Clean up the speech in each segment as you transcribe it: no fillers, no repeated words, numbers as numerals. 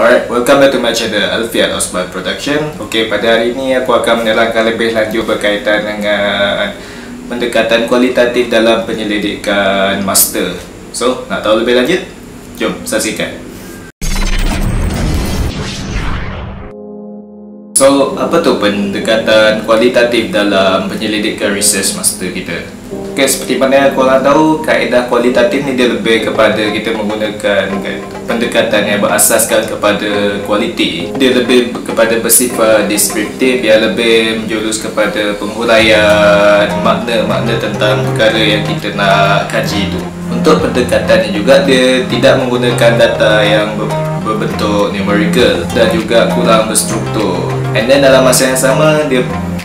Alright, welcome back to my channel Alfian Osman Production. Okey, pada hari ini aku akan menerangkan lebih lanjut berkaitan dengan pendekatan kualitatif dalam penyelidikan master. So, nak tahu lebih lanjut? Jom saksikan. So, apa tu pendekatan kualitatif dalam penyelidikan research master kita? Okay, seperti mana korang tahu, kaedah kualitatif ni dia lebih kepada kita menggunakan pendekatan yang berasaskan kepada kualiti. Dia lebih kepada bersifat deskriptif, yang lebih menjurus kepada penghuraian makna-makna tentang perkara yang kita nak kaji itu. Untuk pendekatan ni juga, dia tidak menggunakan data yang berbentuk numerical dan juga kurang berstruktur. And then dalam masa yang sama,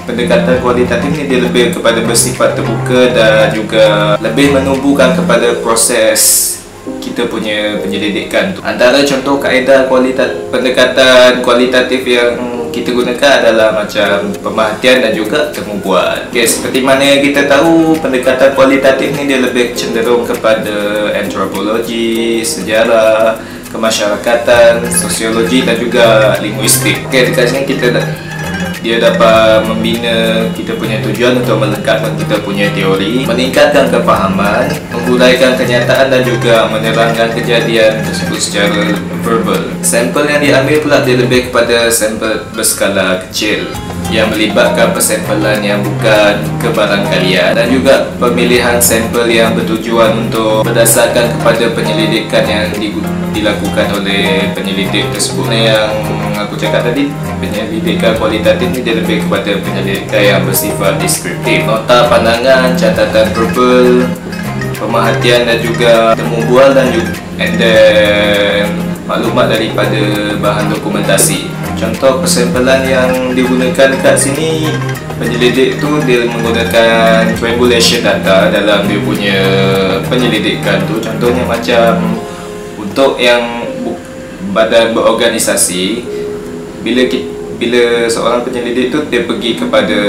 pendekatan kualitatif ni dia lebih kepada bersifat terbuka dan juga lebih menumbuhkan kepada proses kita punya penyelidikan tu. Antara contoh kaedah pendekatan kualitatif yang kita gunakan adalah macam pemerhatian dan juga temu bual. Okay, seperti mana yang kita tahu, pendekatan kualitatif ni dia lebih cenderung kepada antropologi, sejarah, kemasyarakatan, sosiologi dan juga linguistik. Okay, dekat sini dia dapat membina kita punya tujuan untuk melengkapkan kita punya teori, meningkatkan kefahaman, menghuraikan kenyataan dan juga menerangkan kejadian tersebut secara verbal. Sampel yang diambil pula dia lebih kepada sampel berskala kecil yang melibatkan persampelan yang bukan kebarangkalian dan juga pemilihan sampel yang bertujuan untuk berdasarkan kepada penyelidikan yang dilakukan oleh penyelidik tersebut. Yang aku cakap tadi, penyelidikan kualitatif ni dia lebih kepada penyelidikan yang bersifat deskriptif. Nota pandangan, catatan verbal, pemerhatian dan juga temu bual dan juga maklumat daripada bahan dokumentasi. Contoh persampelan yang digunakan dekat sini, penyelidik tu dia menggunakan triangulation data dalam dia punya penyelidikan tu. Contohnya macam untuk yang badan berorganisasi, bila seorang penyelidik tu dia pergi kepada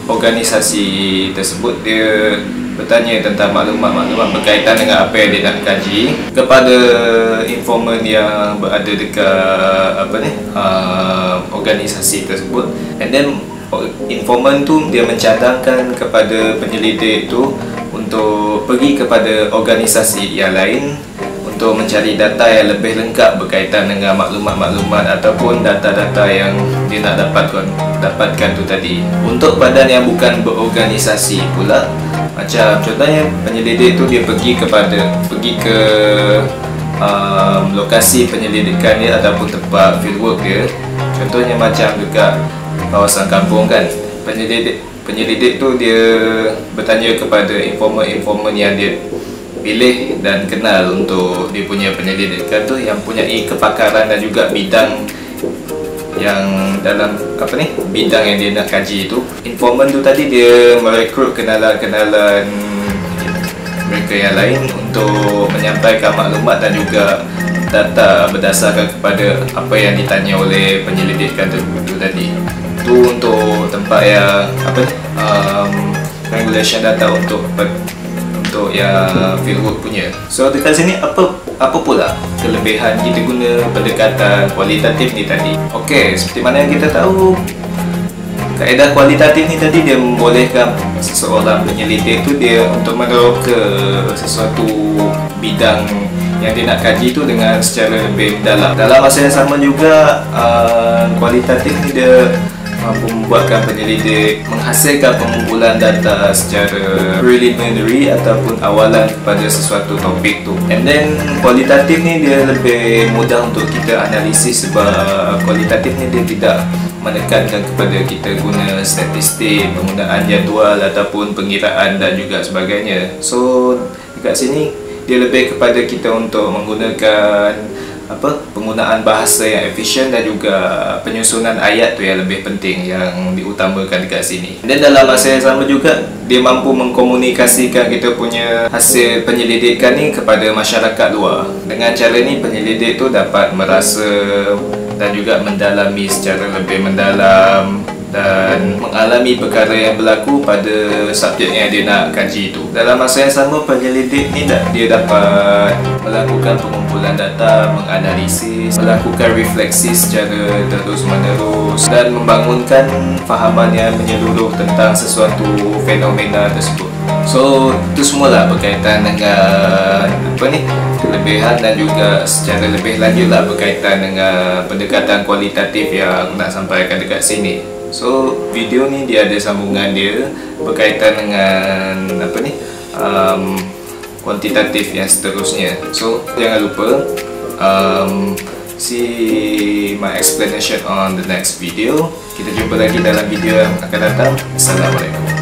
organisasi tersebut, dia bertanya tentang maklumat-maklumat berkaitan dengan apa yang dia nak kaji kepada informan yang berada dekat organisasi tersebut. And then informan tu dia mencadangkan kepada penyelidik tu untuk pergi kepada organisasi yang lain untuk mencari data yang lebih lengkap berkaitan dengan maklumat-maklumat ataupun data-data yang dia nak dapatkan tu tadi. Untuk badan yang bukan berorganisasi pula, macam contohnya penyelidik tu dia pergi ke lokasi penyelidikan dia ataupun tempat fieldwork dia. Contohnya macam dekat kawasan kampung kan, penyelidik tu dia bertanya kepada informan yang dia pilih dan kenal untuk dia punya penyelidikan tu, yang punyai kepakaran dan juga bidang yang dalam bidang yang dia nak kaji itu. Informan tu tadi dia merekrut kenalan-kenalan mereka yang lain untuk menyampaikan maklumat dan juga data berdasarkan kepada apa yang ditanya oleh penyelidikan tu tadi. Tu untuk tempat yang triangulation data untuk yang fieldwork punya. So dekat sini apa pula kelebihan kita guna pendekatan kualitatif ni tadi? Okey, seperti mana yang kita tahu, kaedah kualitatif ni tadi dia membolehkan seseorang penyelidik tu dia untuk meneroka sesuatu bidang yang dia nak kaji tu dengan secara lebih mendalam. Dalam masa yang sama juga, kualitatif ni dia mampu membuatkan penyelidik menghasilkan pengumpulan data secara preliminary ataupun awalan kepada sesuatu topik tu. And then kualitatif ni dia lebih mudah untuk kita analisis sebab kualitatif ni dia tidak menekankan kepada kita guna statistik, penggunaan jadual ataupun pengiraan dan juga sebagainya. So dekat sini dia lebih kepada kita untuk menggunakan penggunaan bahasa yang efisien dan juga penyusunan ayat tu yang lebih penting yang diutamakan dekat sini. Dan dalam masa yang sama juga, dia mampu mengkomunikasikan kita punya hasil penyelidikan ni kepada masyarakat luar. Dengan cara ni penyelidik tu dapat merasa dan juga mendalami secara lebih mendalam dan mengalami perkara yang berlaku pada subjek yang dia nak kaji itu. Dalam masa yang sama, penyelidik ni dia dapat melakukan pengumpulan data, menganalisis, melakukan refleksi secara terus-menerus dan membangunkan fahaman yang menyeluruh tentang sesuatu fenomena tersebut. So, itu semualah berkaitan dengan kelebihan dan juga secara lebih lanjutlah berkaitan dengan pendekatan kualitatif yang aku nak sampaikan dekat sini. So, video ni dia ada sambungan dia berkaitan dengan kuantitatif yang seterusnya. So, jangan lupa see my explanation on the next video. Kita jumpa lagi dalam video yang akan datang. Assalamualaikum.